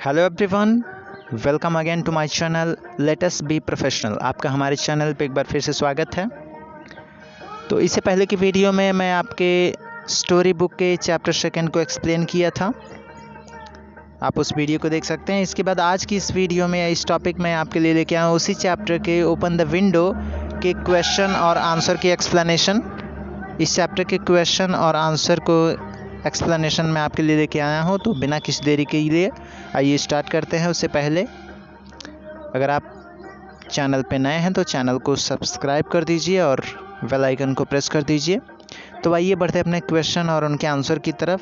Hello everyone, welcome again to my channel let us be professional. आपका हमारे channel पे एक बार फिर से स्वागत है। तो इससे पहले की वीडियो में मैं आपके स्टोरी बुक के चैप्टर सेकंड को एक्सप्लेन किया था, आप उस वीडियो को देख सकते हैं। इसके बाद आज की इस वीडियो में या इस टॉपिक में आपके लिए लेके आया हूँ उसी चैप्टर के ओपन द विंडो के क्वेश्चन और आंसर की एक्सप्लेनेशन। इस चैप्टर के क्वेश्चन और आंसर को एक्सप्लेनेशन मैं आपके लिए लेके आया हूँ। तो बिना किसी देरी के लिए आइए स्टार्ट करते हैं। उससे पहले अगर आप चैनल पे नए हैं तो चैनल को सब्सक्राइब कर दीजिए और बेल आइकन को प्रेस कर दीजिए। तो आइए बढ़ते हैं अपने क्वेश्चन और उनके आंसर की तरफ।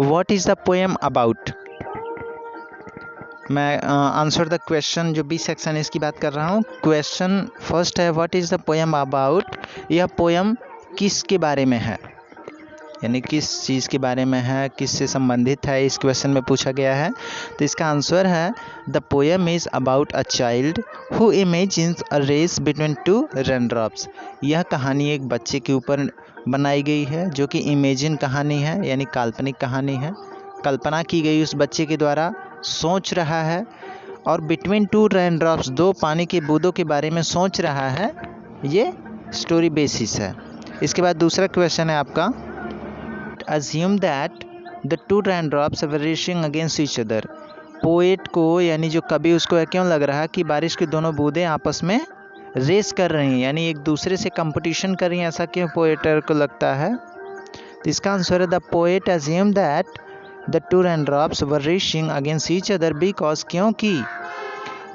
What is the poem about. मैं आंसर द क्वेश्चन जो बी सेक्शन है इसकी बात कर रहा हूँ। क्वेश्चन फर्स्ट है what is the poem about. यह पोएम किसके बारे में है, यानी किस चीज़ के बारे में है, किससे संबंधित है, इस क्वेश्चन में पूछा गया है। तो इसका आंसर है the poem is about a child who imagines a race between two raindrops. यह कहानी एक बच्चे के ऊपर बनाई गई है जो कि इमेजिन कहानी है, यानी काल्पनिक कहानी है। कल्पना की गई उस बच्चे के द्वारा, सोच रहा है और बिटवीन टू रेनड्रॉप्स, दो पानी की बूंदों के बारे में सोच रहा है। ये स्टोरी बेसिस है। इसके बाद दूसरा क्वेश्चन है आपका assume that the two raindrops were racing against each other। Poet को यानी जो कवि उसको क्यों लग रहा है कि बारिश की दोनों बूंदें आपस में रेस कर रही हैं, यानी एक दूसरे से कंपटीशन कर रही हैं, ऐसा क्यों पोएटर को लगता है। तो इसका आंसर है the poet assume that the two raindrops were racing against each other because क्योंकि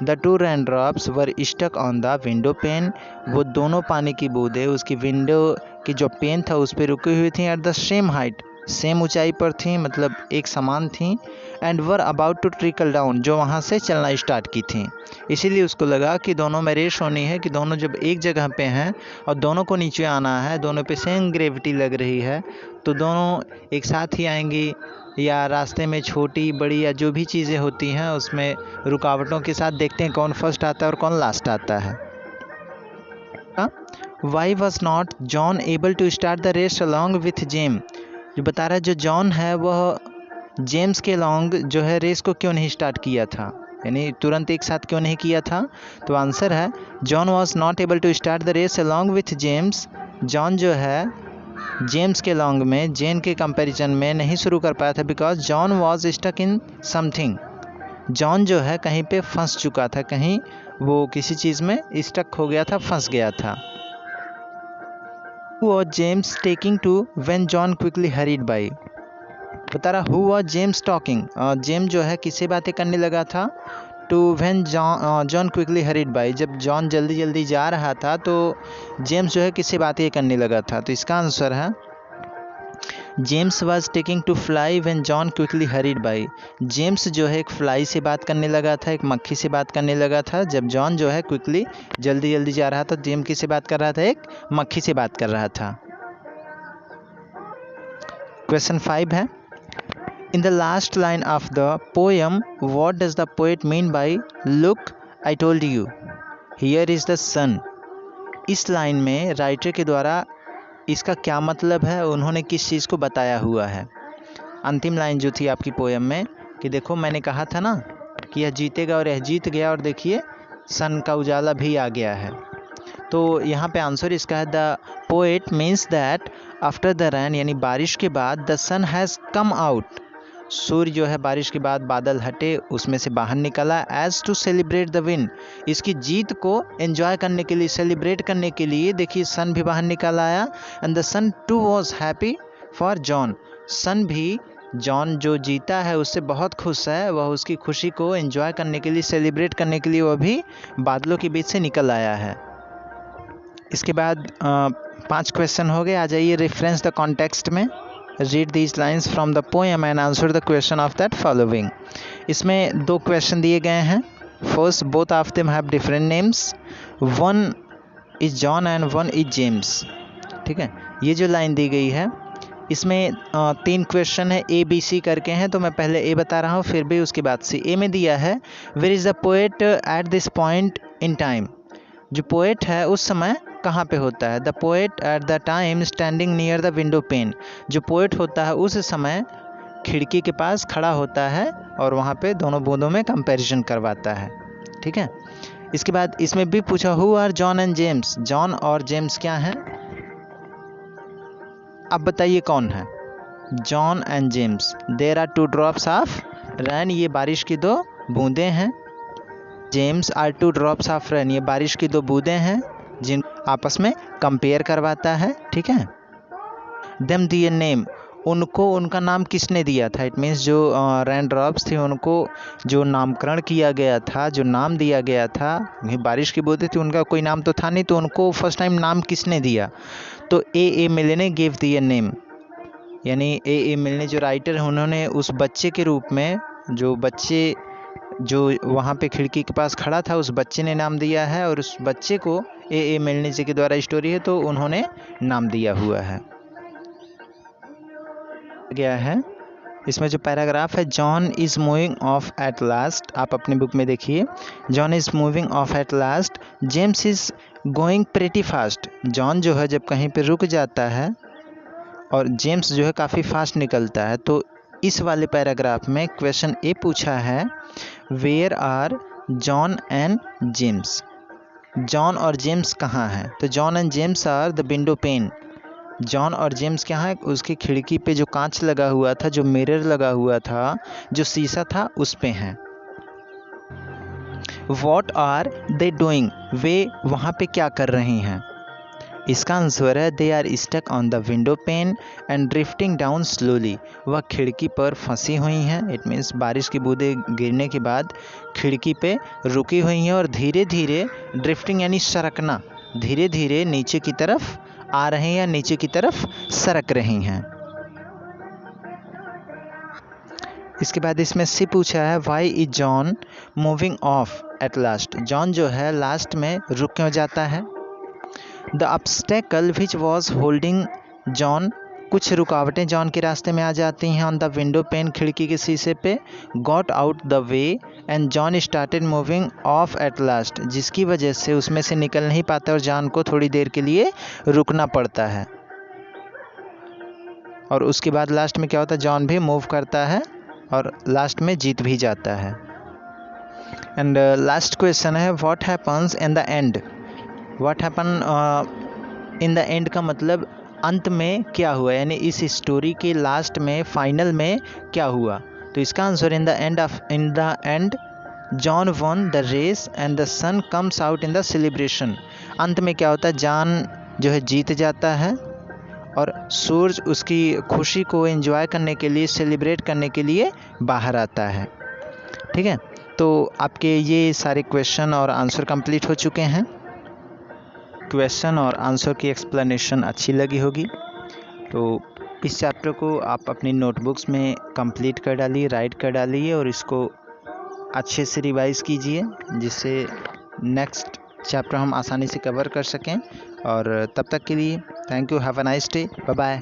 the two raindrops were stuck on the window pane. वो दोनों पानी की बूंदें उसकी विंडो की जो पेन था उस पर रुकी हुई थी। At the same height, same ऊंचाई पर थी, मतलब एक समान थी। And were about to trickle down, जो वहाँ से चलना स्टार्ट की थी। इसीलिए उसको लगा कि दोनों में रेस होनी है, कि दोनों जब एक जगह पे हैं और दोनों को नीचे आना है, दोनों पे सेम ग्रेविटी लग रही है, तो दोनों एक साथ ही आएंगी। या रास्ते में छोटी बड़ी या जो भी चीज़ें होती हैं उसमें रुकावटों के साथ देखते हैं कौन फर्स्ट आता है और कौन लास्ट आता है। Why was not John able to start the race along with Jem. जो बता रहा है जो जॉन है वह जेम्स के अलॉन्ग जो है रेस को क्यों नहीं स्टार्ट किया था, यानी तुरंत एक साथ क्यों नहीं किया था। तो आंसर है John was not able to start the race along with James. John जो है जेम्स के लॉन्ग में जेन के कंपैरिजन में नहीं शुरू कर पाया था because John was stuck in something. John जो है कहीं पे फंस चुका था, कहीं वो किसी चीज़ में स्टक हो गया था, फंस गया था। Who was James taking to when John quickly hurried by। बता रहा who was James talking, Jem जो है किससे बातें करने लगा था। To when John quickly hurried by, जब जॉन जल्दी जल्दी जा रहा था तो जेम्स जो है किससे बातें करने लगा था। तो इसका आंसर है James was taking to fly when John quickly hurried by. James जो है एक फ्लाई से बात करने लगा था, एक मक्खी से बात करने लगा था। जब जॉन जो है क्विकली जल्दी जल्दी जा रहा था, जेम किससे बात कर रहा था, एक मक्खी से बात कर रहा था। क्वेश्चन 5 है In the last line of the poem, what does the poet mean by look, I told you, here is the sun। इस लाइन में राइटर के द्वारा इसका क्या मतलब है, उन्होंने किस चीज़ को बताया हुआ है। अंतिम लाइन जो थी आपकी पोएम में कि देखो मैंने कहा था ना कि यह जीतेगा और यह जीत गया, और देखिए सन का उजाला भी आ गया है। तो यहाँ पे आंसर इसका है the poet means that after the rain, यानी बारिश के बाद the sun has come out. सूर्य जो है बारिश के बाद बादल हटे उसमें से बाहर निकला। As to celebrate the win, इसकी जीत को एंजॉय करने के लिए, सेलिब्रेट करने के लिए देखिए सन भी बाहर निकल आया। And the sun too was happy for John. Sun भी जॉन जो जीता है उससे बहुत खुश है, वह उसकी खुशी को एंजॉय करने के लिए, सेलिब्रेट करने के लिए वह भी बादलों के बीच से निकल आया है। इसके बाद 5 क्वेश्चन हो गए। आ जाइए रेफरेंस द कॉन्टेक्स्ट में। Read these lines from the poem and answer the question of that following. इसमें 2 क्वेश्चन दिए गए हैं। First, both of them have different names, one is John and one is James. ठीक है, ये जो line दी गई है इसमें 3 क्वेश्चन है, ए बी सी करके हैं। तो मैं पहले ए बता रहा हूँ, फिर भी उसके बाद सी। ए में दिया है where is the poet at this point in time. जो पोएट है उस समय कहाँ पे होता है? The poet at the time standing near the window pane. जो पोएट होता है उस समय खिड़की के पास खड़ा होता है और वहाँ पे दोनों बूंदों में कंपैरिजन करवाता है। ठीक है, इसके बाद इसमें भी पूछा who are John and James. John और जेम्स क्या हैं? अब बताइए कौन है? John and James. There are 2 drops of rain, ये बारिश की 2 बूंदें हैं। James are 2 drops of rain, ये बारिश की 2 बूंदें हैं जिन आपस में कंपेयर करवाता है। ठीक है, देम दिए नेम, उनको उनका नाम किसने दिया था? इट मीन्स जो रेन ड्रॉप्स थे उनको जो नामकरण किया गया था, जो नाम दिया गया था, बारिश की बूंदें थी, उनका कोई नाम तो था नहीं, तो उनको फर्स्ट टाइम नाम किसने दिया? तो ए मिले ने गिव दिए नेम, यानी ए मिलने जो राइटर हैं उन्होंने उस बच्चे के रूप में, जो बच्चे जो वहाँ पे खिड़की के पास खड़ा था उस बच्चे ने नाम दिया है, और उस बच्चे को ए मिलने जी के द्वारा स्टोरी है तो उन्होंने नाम दिया हुआ है। गया है इसमें जो पैराग्राफ है, John is moving off at last, आप अपनी बुक में देखिए, John is moving off at last, James is going pretty fast. John जो है जब कहीं पे रुक जाता है और जेम्स जो है काफ़ी फास्ट निकलता है। तो इस वाले पैराग्राफ में क्वेश्चन ए पूछा है, where are John and James. John और जेम्स कहाँ हैं? तो John and James are the window pane. John और जेम्स क्या है? उसकी खिड़की पे जो कांच लगा हुआ था, जो मिरर लगा हुआ था, जो शीशा था, उस पे हैं। वॉट आर दे डूइंग, वे वहाँ पे क्या कर रहे हैं? इसका आंसर है they are stuck on the window pane and drifting down slowly. वह खिड़की पर फंसी हुई हैं, इट मीन्स बारिश की बूंदें गिरने के बाद खिड़की पे रुकी हुई हैं और धीरे धीरे ड्रिफ्टिंग यानी सरकना, धीरे धीरे नीचे की तरफ आ रहे हैं या नीचे की तरफ सरक रही हैं। इसके बाद इसमें सी पूछा है, why is John moving off at last. John जो है लास्ट में रुक क्यों जाता है? The obstacle which was holding John, कुछ रुकावटें जॉन के रास्ते में आ जाती हैं ऑन द विंडो पेन, खिड़की के शीशे पे, got out the way and John started moving off at last, जिसकी वजह से उसमें से निकल नहीं पाता और जॉन को थोड़ी देर के लिए रुकना पड़ता है। और उसके बाद लास्ट में क्या होता है? जॉन भी मूव करता है और लास्ट में जीत भी जाता है। एंड लास्ट क्वेश्चन है, what happens in the and. What happen in the and का मतलब अंत में क्या हुआ, यानी इस स्टोरी के लास्ट में, फाइनल में क्या हुआ? तो इसका answer in the end John won the race and the sun comes out in the celebration. अंत में क्या होता है? जॉन जो है जीत जाता है और सूरज उसकी खुशी को एंजॉय करने के लिए, सेलिब्रेट करने के लिए बाहर आता है। ठीक है, तो आपके ये सारे क्वेश्चन और आंसर कंप्लीट हो चुके हैं। क्वेश्चन और आंसर की एक्सप्लेनेशन अच्छी लगी होगी, तो इस चैप्टर को आप अपनी नोटबुक्स में कंप्लीट कर डालिए, राइट कर डालिए और इसको अच्छे से रिवाइज़ कीजिए, जिससे नेक्स्ट चैप्टर हम आसानी से कवर कर सकें। और तब तक के लिए thank you, have a nice day, bye bye.